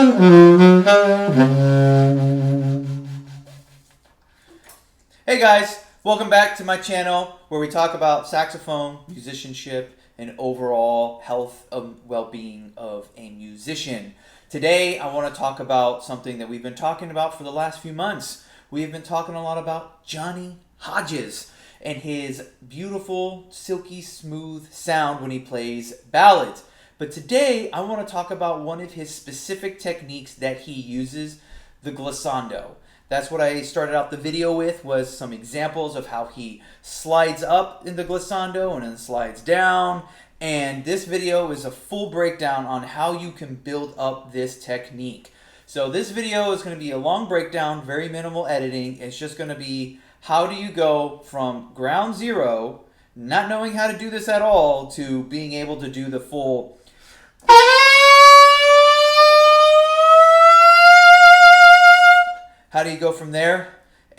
Hey guys, welcome back to my channel where we talk about saxophone, musicianship, and overall health and well-being of a musician. Today I want to talk about something that we've been talking about for the last few months. We've been talking a lot about Johnny Hodges and his beautiful, silky smooth sound when he plays ballads. But today I want to talk about one of his specific techniques that he uses, the glissando. That's what I started out the video with, was some examples of how he slides up in the glissando and then slides down. And this video is a full breakdown on how you can build up this technique. So this video is going to be a long breakdown, very minimal editing. It's just going to be how do you go from ground zero, not knowing how to do this at all, to being able to do the full how do you go from there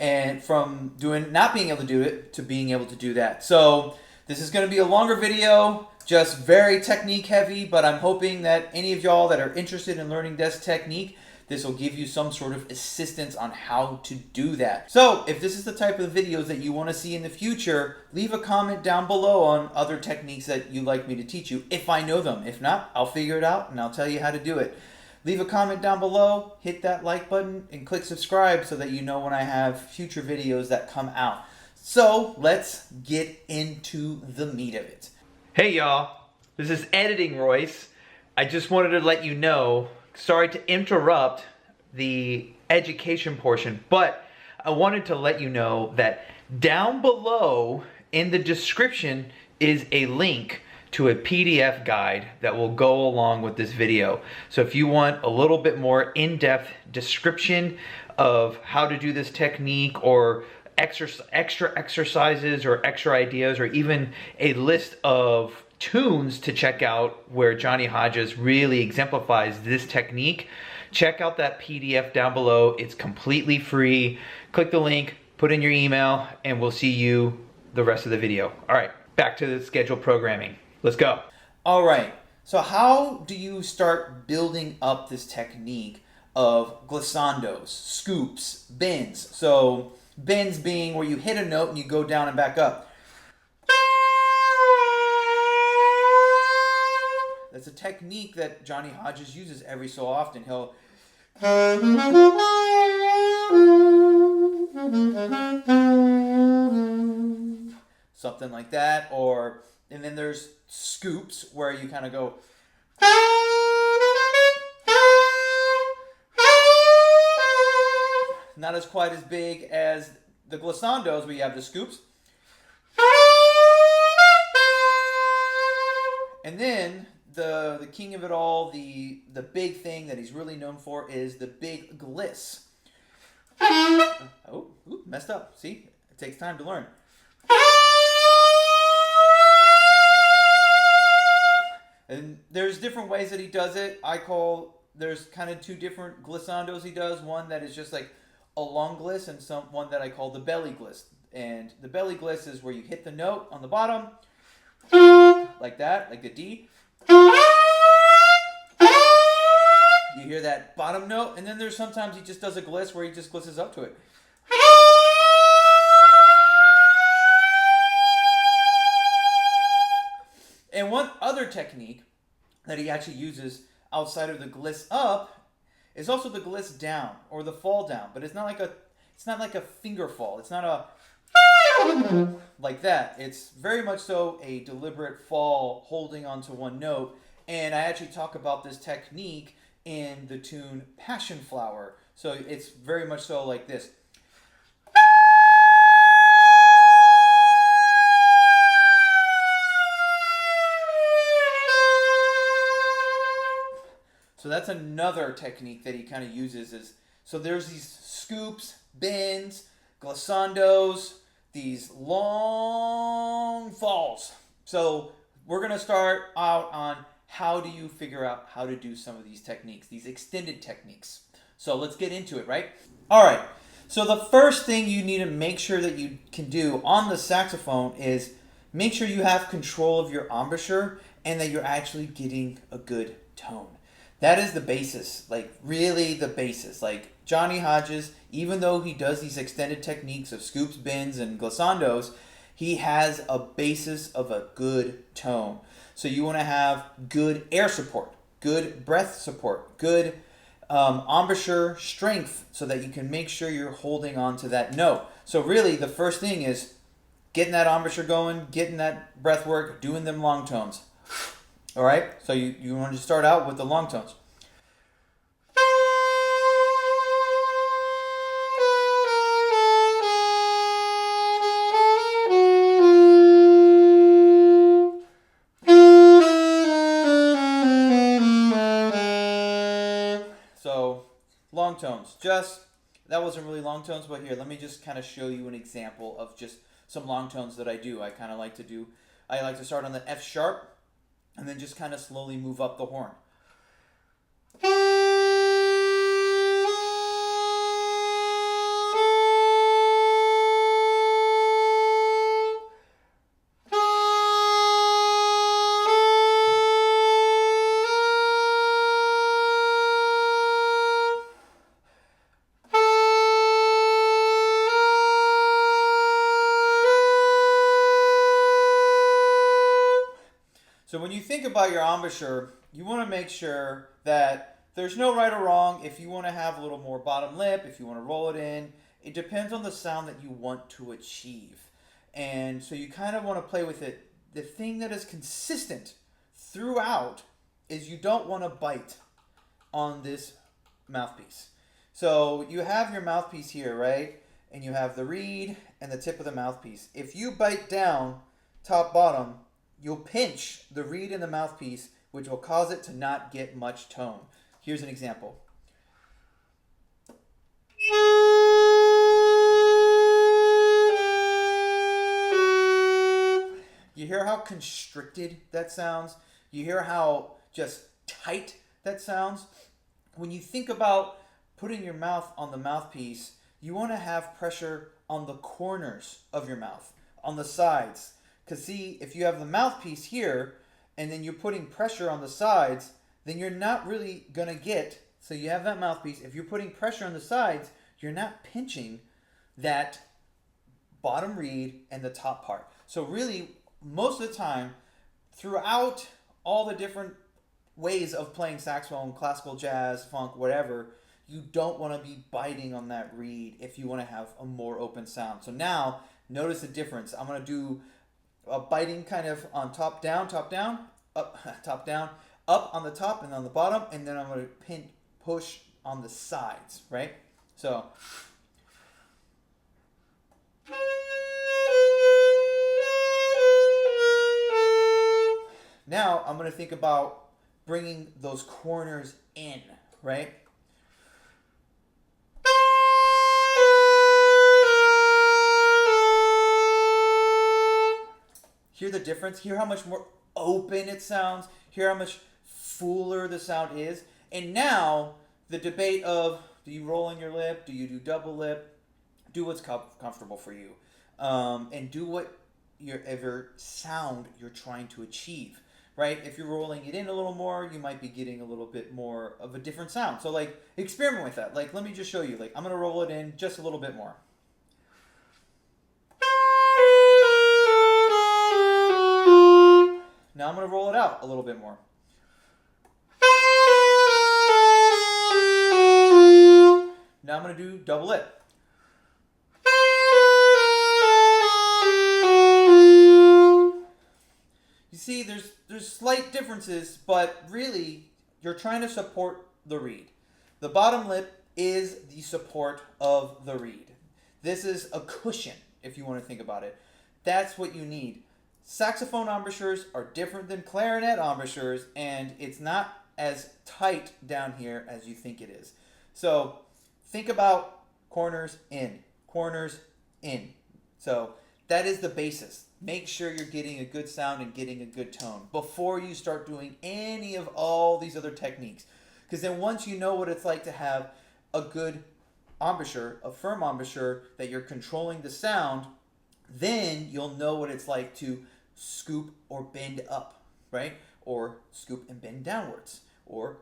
and from not being able to do it to being able to do that. So this is going to be a longer video, just very technique heavy, but I'm hoping that any of y'all that are interested in learning this technique, this will give you some sort of assistance on how to do that. So if this is the type of videos that you want to see in the future, leave a comment down below on other techniques that you'd like me to teach you, if I know them. If not, I'll figure it out and I'll tell you how to do it. Leave a comment down below, hit that like button, and click subscribe so that you know when I have future videos that come out. So let's get into the meat of it. Hey y'all, this is Editing Royce. I just wanted to let you know, sorry to interrupt the education portion, but I wanted to let you know that down below in the description is a link to a PDF guide that will go along with this video. So if you want a little bit more in-depth description of how to do this technique, or extra exercises or extra ideas, or even a list of tunes to check out where Johnny Hodges really exemplifies this technique, check out that PDF down below. It's completely free. Click the link, put in your email, and we'll see you the rest of the video. All right, back to the scheduled programming. Let's go. All right, so how do you start building up this technique of glissandos, scoops, bends? So bends being where you hit a note and you go down and back up. That's a technique that Johnny Hodges uses every so often. He'll something like that, and then there's scoops where you kind of go not as quite as big as the glissandos where you have the scoops. And then the king of it all, the big thing that he's really known for is the big gliss. Oh, messed up. See? It takes time to learn. And there's different ways that he does it. There's kind of two different glissandos he does. One that is just like a long gliss, and one that I call the belly gliss. And the belly gliss is where you hit the note on the bottom, like that, like the D. You hear that bottom note, and then there's sometimes he just does a gliss where he just glisses up to it. And one other technique that he actually uses outside of the gliss up is also the gliss down, or the fall down. But it's not like a finger fall. It's not a like that. It's very much so a deliberate fall holding onto one note. And I actually talk about this technique in the tune Passion Flower. So it's very much so like this. So that's another technique that he kind of uses. So there's these scoops, bends, glissandos, these long falls. So we're going to start out on how do you figure out how to do some of these techniques, these extended techniques. So let's get into it, right? All right. So the first thing you need to make sure that you can do on the saxophone is make sure you have control of your embouchure and that you're actually getting a good tone. That is the basis, like really the basis. Like Johnny Hodges, even though he does these extended techniques of scoops, bends, and glissandos, he has a basis of a good tone. So you want to have good air support, good breath support, good embouchure strength, so that you can make sure you're holding on to that note. So really, the first thing is getting that embouchure going, getting that breath work, doing them long tones. All right, so you want to start out with the long tones. So long tones, just that wasn't really long tones, but here, let me just kind of show you an example of just some long tones that I do. I kind of like to do, I like to start on the F sharp and then just kind of slowly move up the horn. So when you think about your embouchure, you want to make sure that there's no right or wrong. If you want to have a little more bottom lip, if you want to roll it in, it depends on the sound that you want to achieve. And so you kind of want to play with it. The thing that is consistent throughout is you don't want to bite on this mouthpiece. So you have your mouthpiece here, right? And you have the reed and the tip of the mouthpiece. If you bite down top bottom, you'll pinch the reed in the mouthpiece, which will cause it to not get much tone. Here's an example. You hear how constricted that sounds? You hear how just tight that sounds? When you think about putting your mouth on the mouthpiece, you want to have pressure on the corners of your mouth, on the sides. Because see, if you have the mouthpiece here, and then you're putting pressure on the sides, then you're not really going to get, so you have that mouthpiece, if you're putting pressure on the sides, you're not pinching that bottom reed and the top part. So really, most of the time, throughout all the different ways of playing saxophone, classical, jazz, funk, whatever, you don't want to be biting on that reed if you want to have a more open sound. So now, notice the difference. I'm going to do a biting kind of on top down, up, top down, up on the top and on the bottom, and then I'm going to push on the sides, right? So. Now I'm going to think about bringing those corners in, right? Hear the difference? Hear how much more open it sounds? Hear how much fuller the sound is? And now the debate of, do you roll in your lip? Do you do double lip? Do what's comfortable for you. And do whatever sound you're trying to achieve, right? If you're rolling it in a little more, you might be getting a little bit more of a different sound. So like, experiment with that. Like, let me just show you. Like, I'm going to roll it in just a little bit more. Now I'm going to roll it out a little bit more. Now I'm going to do double lip. You see, there's slight differences, but really, you're trying to support the reed. The bottom lip is the support of the reed. This is a cushion, if you want to think about it. That's what you need. Saxophone embouchures are different than clarinet embouchures, and it's not as tight down here as you think it is. So think about corners in, corners in. So that is the basis. Make sure you're getting a good sound and getting a good tone before you start doing any of all these other techniques. Because then once you know what it's like to have a good embouchure, a firm embouchure, that you're controlling the sound, then you'll know what it's like to scoop or bend up, right? Or scoop and bend downwards, or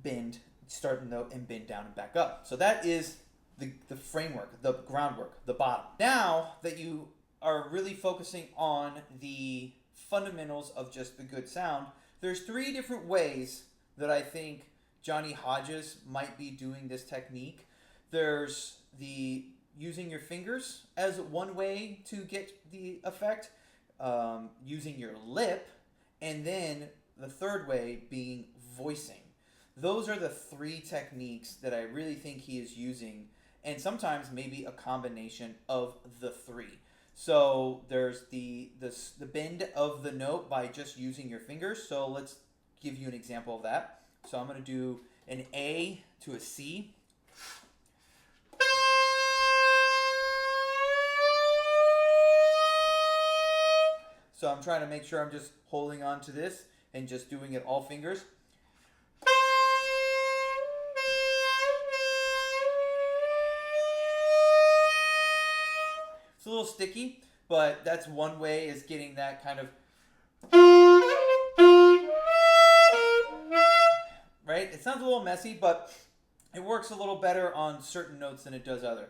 bend, start the note and bend down and back up. So that is the framework, the groundwork, the bottom. Now that you are really focusing on the fundamentals of just the good sound, there's 3 different ways that I think Johnny Hodges might be doing this technique. There's the using your fingers as one way to get the effect, using your lip, and then the third way being voicing. Those are the 3 techniques that I really think he is using, and sometimes maybe a combination of the 3. So there's the bend of the note by just using your fingers. So let's give you an example of that. So I'm going to do an A to a C. So I'm trying to make sure I'm just holding on to this and just doing it all fingers. It's a little sticky, but that's one way, is getting that kind of, right? It sounds a little messy, but it works a little better on certain notes than it does other.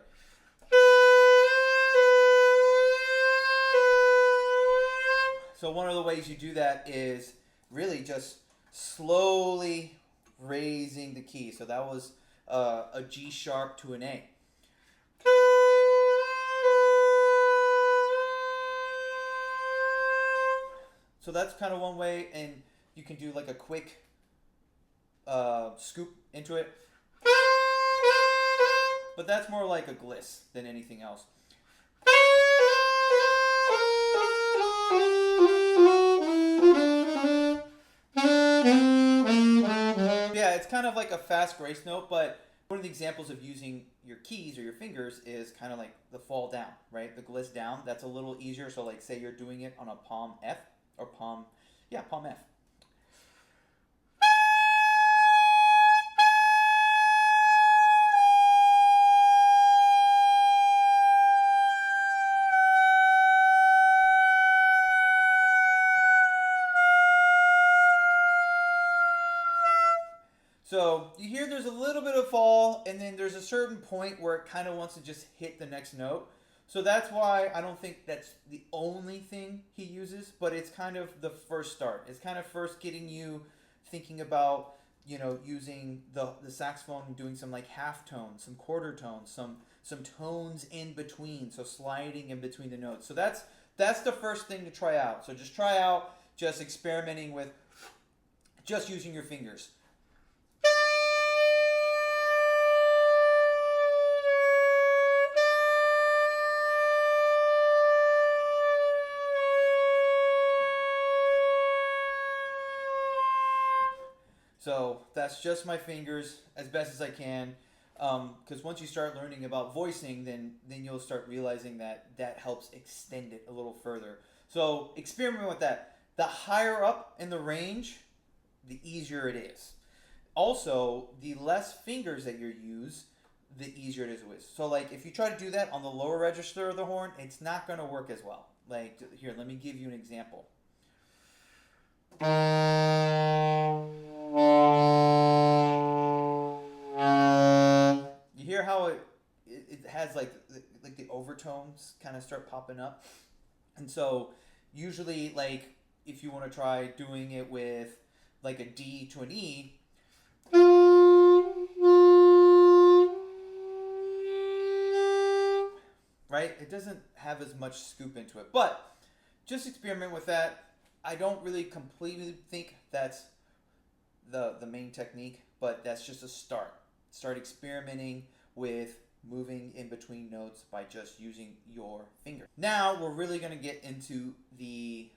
So one of the ways you do that is really just slowly raising the key. So that was a G sharp to an A. So that's kind of one way, and you can do like a quick scoop into it. But that's more like a gliss than anything else. Yeah, it's kind of like a fast grace note, but one of the examples of using your keys or your fingers is kind of like the fall down, right? The gliss down, that's a little easier. So like say you're doing it on a palm F or palm F. So you hear there's a little bit of fall, and then there's a certain point where it kind of wants to just hit the next note. So that's why I don't think that's the only thing he uses, but it's kind of the first start. It's kind of first getting you thinking about, you know, using the saxophone and doing some like half tones, some quarter tones, some tones in between, so sliding in between the notes. So that's the first thing to try out. So just try out just experimenting with just using your fingers. So that's just my fingers as best as I can, because once you start learning about voicing, then you'll start realizing that that helps extend it a little further. So experiment with that. The higher up in the range, the easier it is. Also, the less fingers that you use, the easier it is. So like if you try to do that on the lower register of the horn, it's not going to work as well. Like here, let me give you an example. You hear how it has like the overtones kind of start popping up, and so usually like if you want to try doing it with like a D to an E, right? It doesn't have as much scoop into it, but just experiment with that. I don't really completely think that's the main technique, but that's just a start. Start experimenting with moving in between notes by just using your finger. Now we're really going to get into the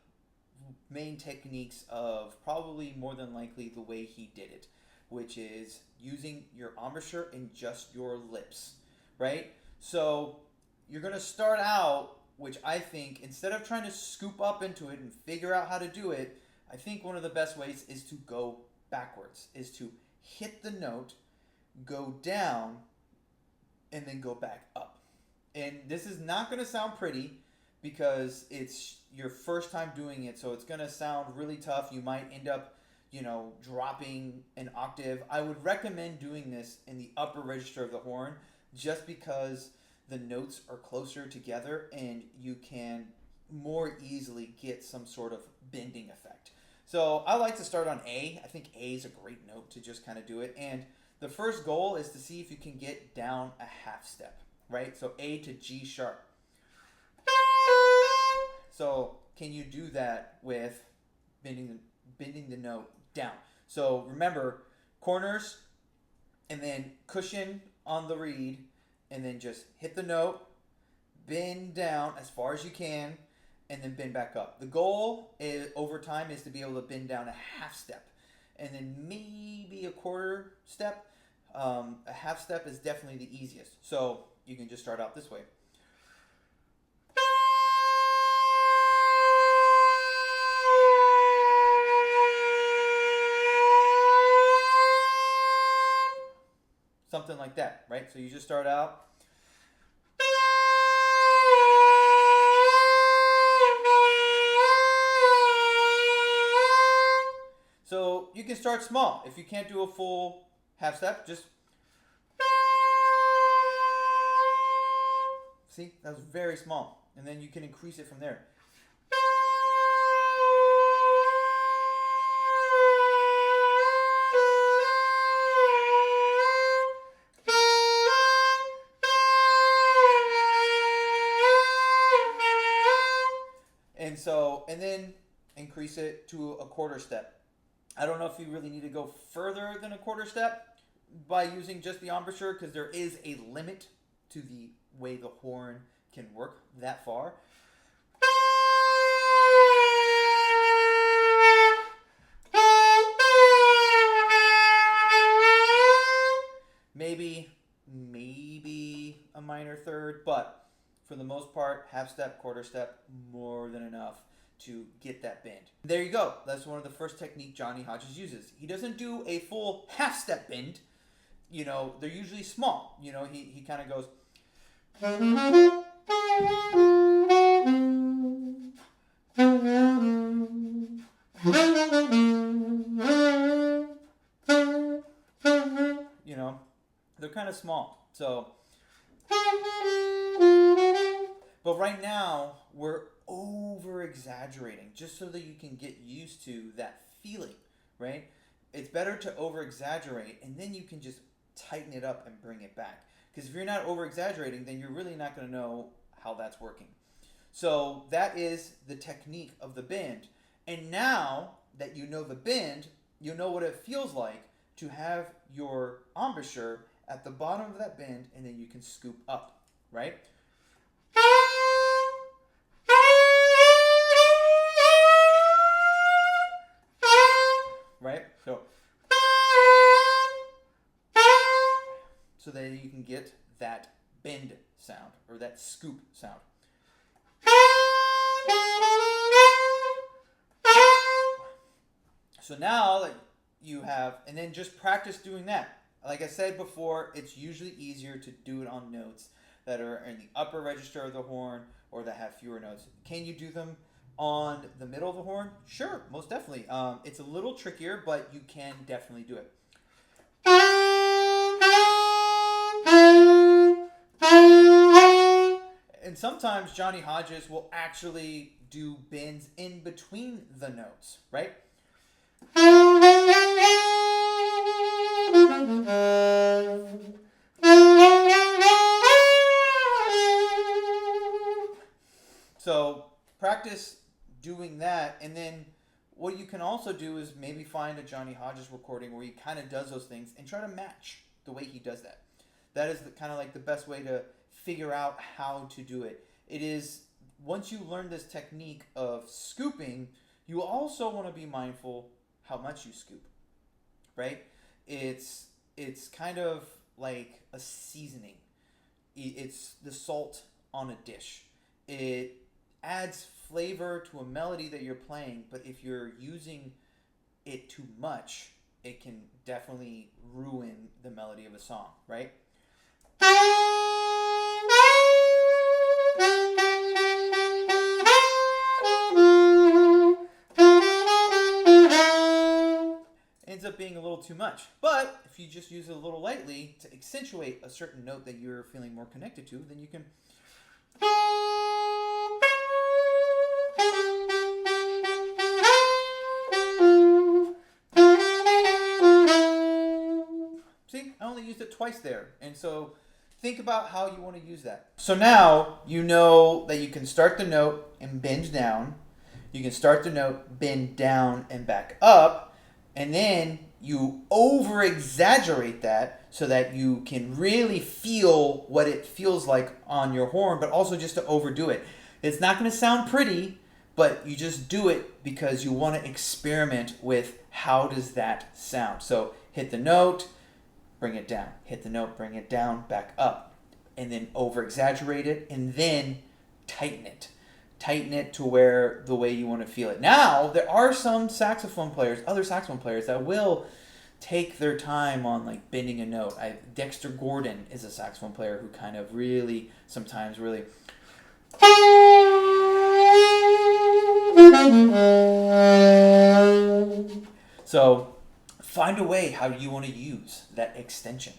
main techniques of probably more than likely the way he did it, which is using your embouchure and just your lips, right? So you're going to start out, which I think, instead of trying to scoop up into it and figure out how to do it, I think one of the best ways is to go backwards, is to hit the note, go down, and then go back up. And this is not going to sound pretty because it's your first time doing it, so it's going to sound really tough. You might end up dropping an octave. I would recommend doing this in the upper register of the horn just because the notes are closer together and you can more easily get some sort of bending effect. So I like to start on A. I think A is a great note to just kind of do it. And the first goal is to see if you can get down a half step, right? So A to G sharp. So can you do that with bending the note down? So remember, corners and then cushion on the reed and then just hit the note, bend down as far as you can, and then bend back up. The goal is, over time, is to be able to bend down a half step and then maybe a quarter step. A half step is definitely the easiest. So you can just start out this way. Something like that, right? So you just start out. So you can start small. If you can't do a full half step, just see, that was very small. And then you can increase it from there. And then increase it to a quarter step. I don't know if you really need to go further than a quarter step by using just the embouchure, because there is a limit to the way the horn can work that far. Maybe a minor third, but for the most part, half step, quarter step, more than enough to get that bend. There you go. That's one of the first technique Johnny Hodges uses. He doesn't do a full half step bend. They're usually small. He kind of goes. They're kind of small. So, but right now we're over exaggerating just so that you can get used to that feeling, right? It's better to over exaggerate and then you can just tighten it up and bring it back. Because if you're not over exaggerating, then you're really not going to know how that's working. So that is the technique of the bend. And now that you know the bend, you know what it feels like to have your embouchure at the bottom of that bend, and then you can scoop up, right? Right? So that you can get that bend sound or that scoop sound. So now that you have, and then just practice doing that. Like I said before, it's usually easier to do it on notes that are in the upper register of the horn or that have fewer notes. Can you do them on the middle of the horn? Sure, most definitely. It's a little trickier, but you can definitely do it. And sometimes Johnny Hodges will actually do bends in between the notes, right? So practice doing that, and then what you can also do is maybe find a Johnny Hodges recording where he kind of does those things and try to match the way he does that. That is kind of like the best way to figure out how to do it. It is, once you learn this technique of scooping, you also want to be mindful how much you scoop, right? It's kind of like a seasoning. It's the salt on a dish. It adds flavor to a melody that you're playing, but if you're using it too much, it can definitely ruin the melody of a song, right? too much. But if you just use it a little lightly to accentuate a certain note that you're feeling more connected to, then you can. See, I only used it twice there. And so think about how you want to use that. So now you know that you can start the note and bend down. You can start the note, bend down and back up. And then you over exaggerate that so that you can really feel what it feels like on your horn, but also just to overdo it. It's not going to sound pretty, but you just do it because you want to experiment with how does that sound. So hit the note, bring it down. Hit the note, bring it down, back up. And then over exaggerate it and then tighten it. Tighten it to where the way you want to feel it. Now, there are some saxophone players, other saxophone players that will take their time on like bending a note. Dexter Gordon is a saxophone player who kind of really, sometimes really. So find a way how you want to use that extension.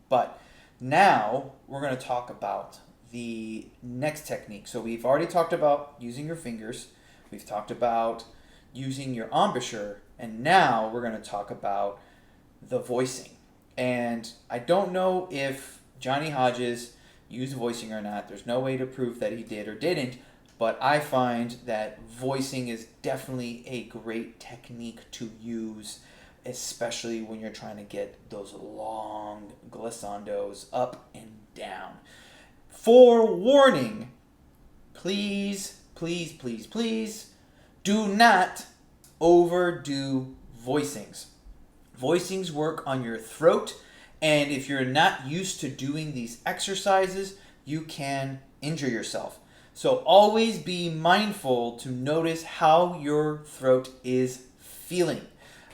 But now we're going to talk about the next technique. So we've already talked about using your fingers. We've talked about using your embouchure. And now we're going to talk about the voicing. And I don't know if Johnny Hodges used voicing or not. There's no way to prove that he did or didn't. But I find that voicing is definitely a great technique to use, especially when you're trying to get those long glissandos up and down. Forewarning, please, please, please, please do not overdo voicings. Voicings work on your throat, and if you're not used to doing these exercises, you can injure yourself. So always be mindful to notice how your throat is feeling.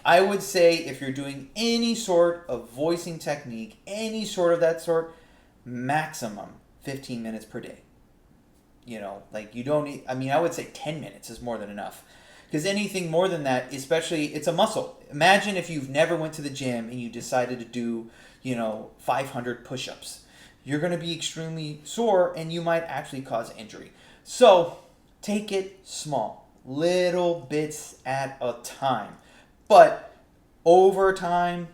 I would say if you're doing any sort of voicing technique, any sort of that sort, maximum 15 minutes per day. You know, like you don't need, I would say 10 minutes is more than enough. Because anything more than that, especially, it's a muscle. Imagine if you've never went to the gym and you decided to do, 500 push-ups. You're going to be extremely sore and you might actually cause injury. So take it small, little bits at a time. But over time,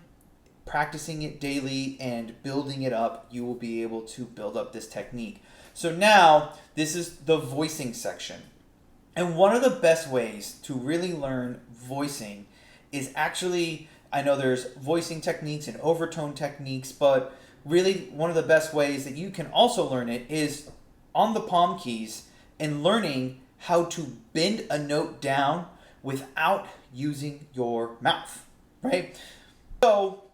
practicing it daily and building it up, you will be able to build up this technique. So now, this is the voicing section. And one of the best ways to really learn voicing is actually, I know there's voicing techniques and overtone techniques, but really one of the best ways that you can also learn it is on the palm keys and learning how to bend a note down without using your mouth, right? So,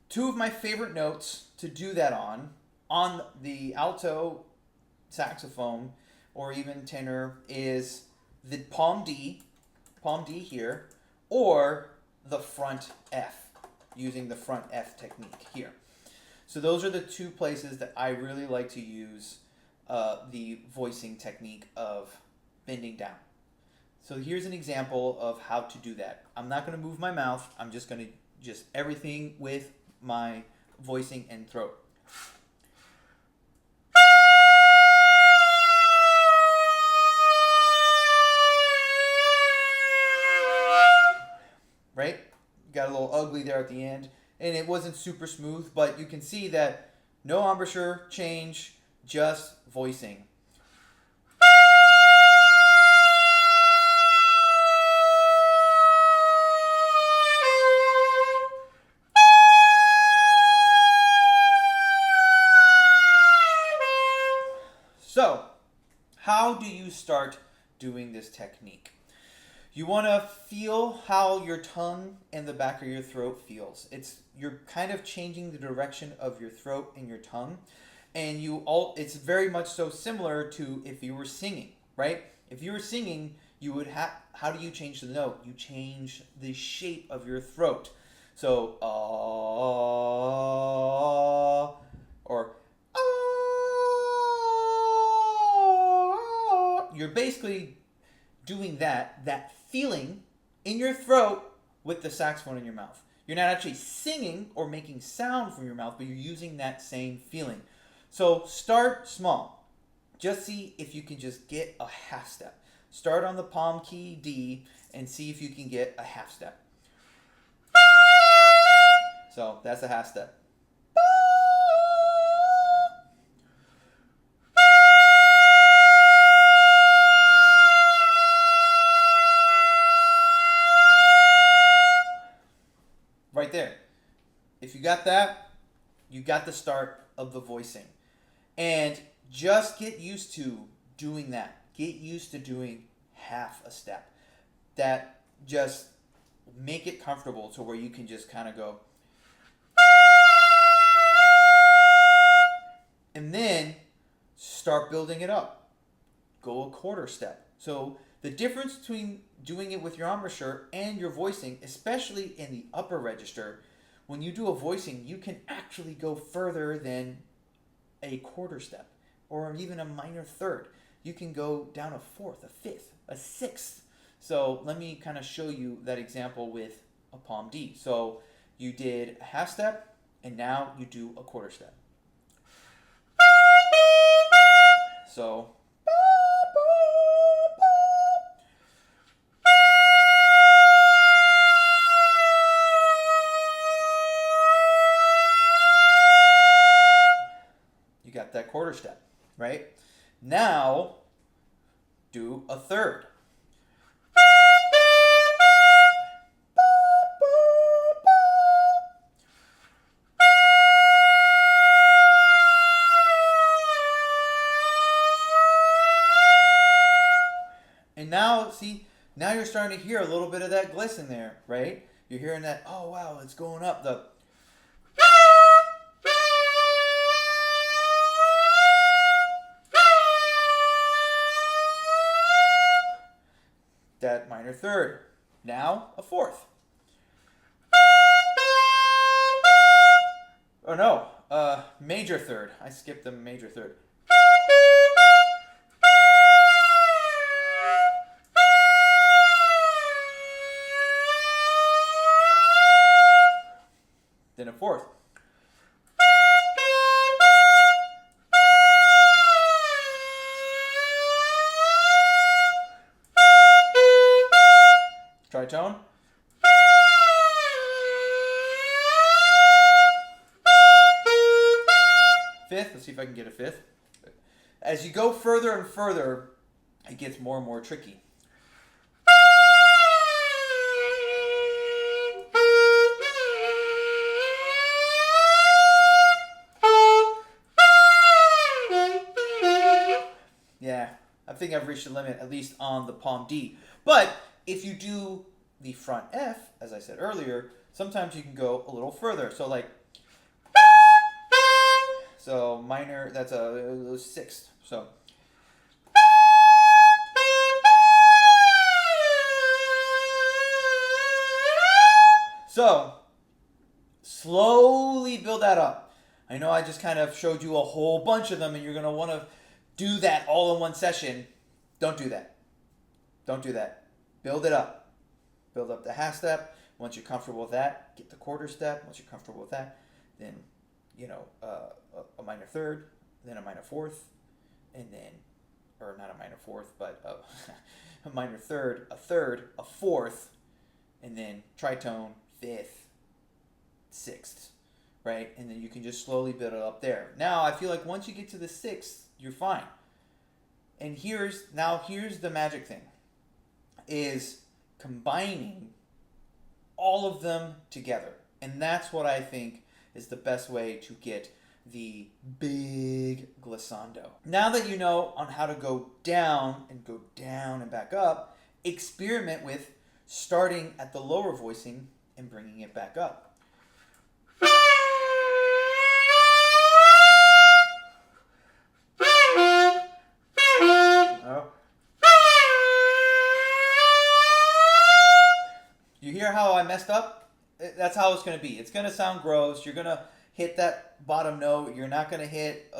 two of my favorite notes to do that on the alto saxophone or even tenor is the palm D here, or the front F, using the front F technique here. So those are the two places that I really like to use the voicing technique of bending down. So here's an example of how to do that. I'm not going to move my mouth. I'm just going to just everything with my voicing and throat. Right? Got a little ugly there at the end. And it wasn't super smooth, but you can see that no embouchure change, just voicing. So, how do you start doing this technique? You want to feel how your tongue and the back of your throat feels. You're kind of changing the direction of your throat and your tongue, and it's very much so similar to if you were singing, right? If you were singing, you would how do you change the note? You change the shape of your throat. So or you're basically doing that feeling in your throat with the saxophone in your mouth. You're not actually singing or making sound from your mouth, but you're using that same feeling. So start small. Just see if you can just get a half step. Start on the palm key D and see if you can get a half step. So that's a half step. Right there. If you got that, you got the start of the voicing. And just get used to doing that. Get used to doing half a step. That just make it comfortable to where you can just kind of go. And then start building it up. Go a quarter step. So the difference between doing it with your embouchure and your voicing, especially in the upper register, when you do a voicing, you can actually go further than a quarter step or even a minor third. You can go down a fourth, a fifth, a sixth. So let me kind of show you that example with a palm D. So you did a half step and now you do a quarter step. So you got that quarter step, right? Now do a third. And now, see, now you're starting to hear a little bit of that glisten there, right? You're hearing that, oh wow, it's going up. That minor third. Now a fourth. Oh no, major third. I skipped the major third. Then a fourth. Tritone. Fifth. Let's see if I can get a fifth. As you go further and further, it gets more and more tricky. Yeah, I think I've reached the limit, at least on the palm D. But if you do the front F, as I said earlier, sometimes you can go a little further. So like, so minor, that's a sixth. So slowly build that up. I know I just kind of showed you a whole bunch of them and you're going to want to do that all in one session. Don't do that. Don't do that. Build it up. Build up the half step. Once you're comfortable with that, get the quarter step. Once you're comfortable with that, then, you know, a minor third, then a minor fourth, and then, or not a minor fourth, but a minor third, a fourth, and then tritone, fifth, sixth, right? And then you can just slowly build it up there. Now, I feel like once you get to the sixth, you're fine. And here's the magic thing, is combining all of them together. And that's what I think is the best way to get the big glissando. Now that you know on how to go down and back up, experiment with starting at the lower voicing and bringing it back up. You hear how I messed up? That's how it's going to be. It's going to sound gross. You're going to hit that bottom note. You're not going to hit...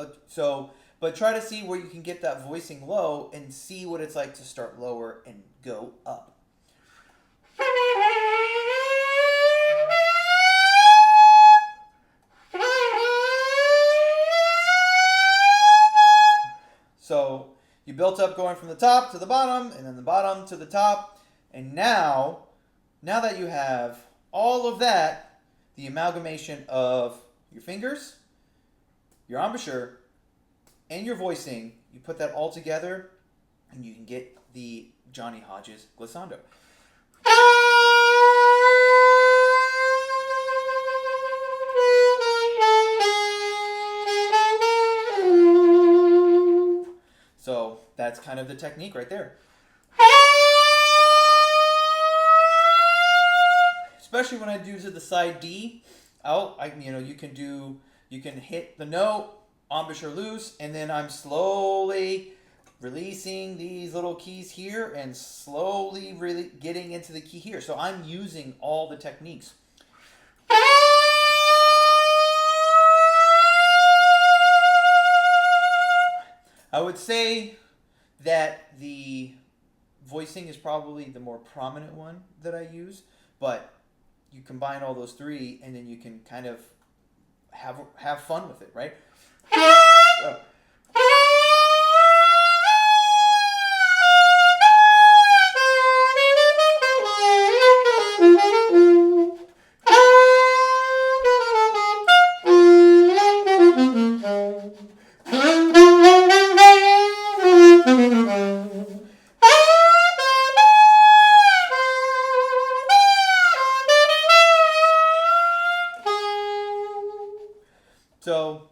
But try to see where you can get that voicing low and see what it's like to start lower and go up. So you built up going from the top to the bottom, and then the bottom to the top. And now that you have all of that, the amalgamation of your fingers, your embouchure, and your voicing, you put that all together, and you can get the Johnny Hodges glissando. So that's kind of the technique right there. Especially when I do to the side D, you can hit the note, embouchure loose, and then I'm slowly releasing these little keys here and slowly really getting into the key here. So I'm using all the techniques. I would say that the voicing is probably the more prominent one that I use, but you combine all those three and then you can kind of have fun with it, right? So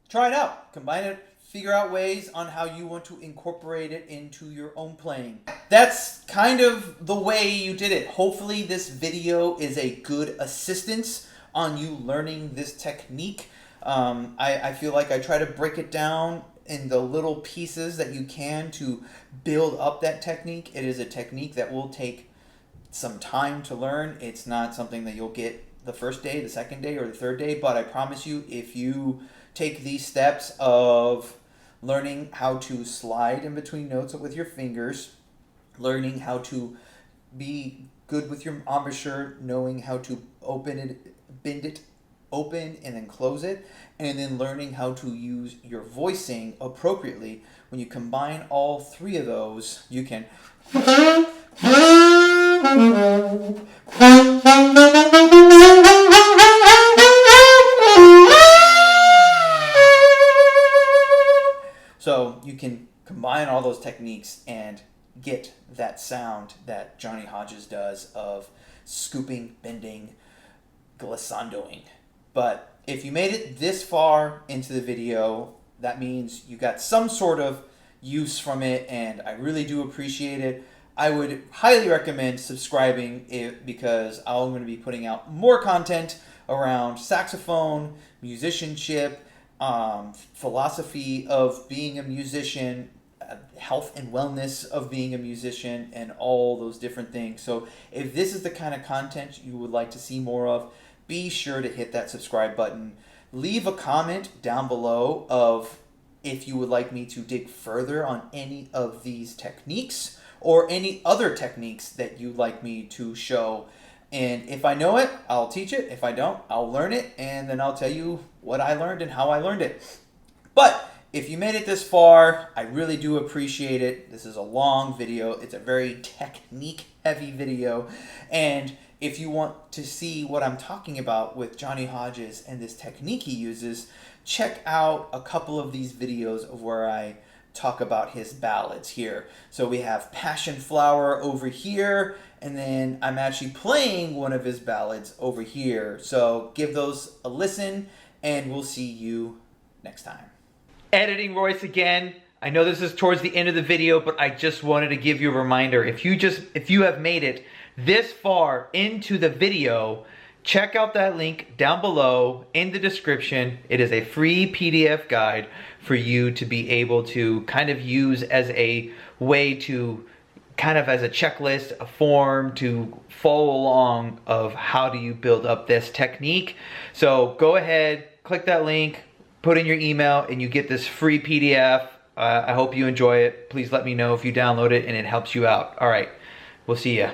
try it out, combine it, figure out ways on how you want to incorporate it into your own playing. That's kind of the way you did it. Hopefully this video is a good assistance on you learning this technique. I feel like I try to break it down in the little pieces that you can to build up that technique. It is a technique that will take some time to learn. It's not something that you'll get the first day, the second day, or the third day, but I promise you, if you take these steps of learning how to slide in between notes with your fingers, learning how to be good with your embouchure, knowing how to open it, bend it open and then close it, and then learning how to use your voicing appropriately, when you combine all three of those, you can So you can combine all those techniques and get that sound that Johnny Hodges does of scooping, bending, glissandoing. But if you made it this far into the video, that means you got some sort of use from it, and I really do appreciate it. I would highly recommend subscribing because I'm going to be putting out more content around saxophone, musicianship, philosophy of being a musician, health and wellness of being a musician, and all those different things. So if this is the kind of content you would like to see more of, be sure to hit that subscribe button. Leave a comment down below of if you would like me to dig further on any of these techniques or any other techniques that you'd like me to show. And if I know it, I'll teach it. If I don't, I'll learn it, and then I'll tell you what I learned and how I learned it. But if you made it this far, I really do appreciate it. This is a long video. It's a very technique-heavy video. And if you want to see what I'm talking about with Johnny Hodges and this technique he uses, check out a couple of these videos of where I talk about his ballads here. So we have Passion Flower over here, and then I'm actually playing one of his ballads over here. So give those a listen, and we'll see you next time. Editing Royce again. I know this is towards the end of the video, but I just wanted to give you a reminder. If you have made it this far into the video, check out that link down below in the description. It is a free PDF guide for you to be able to kind of use as a way to kind of as a checklist, a form to follow along of how do you build up this technique. So go ahead, click that link, put in your email, and you get this free PDF. I hope you enjoy it. Please let me know if you download it and it helps you out. All right, we'll see ya.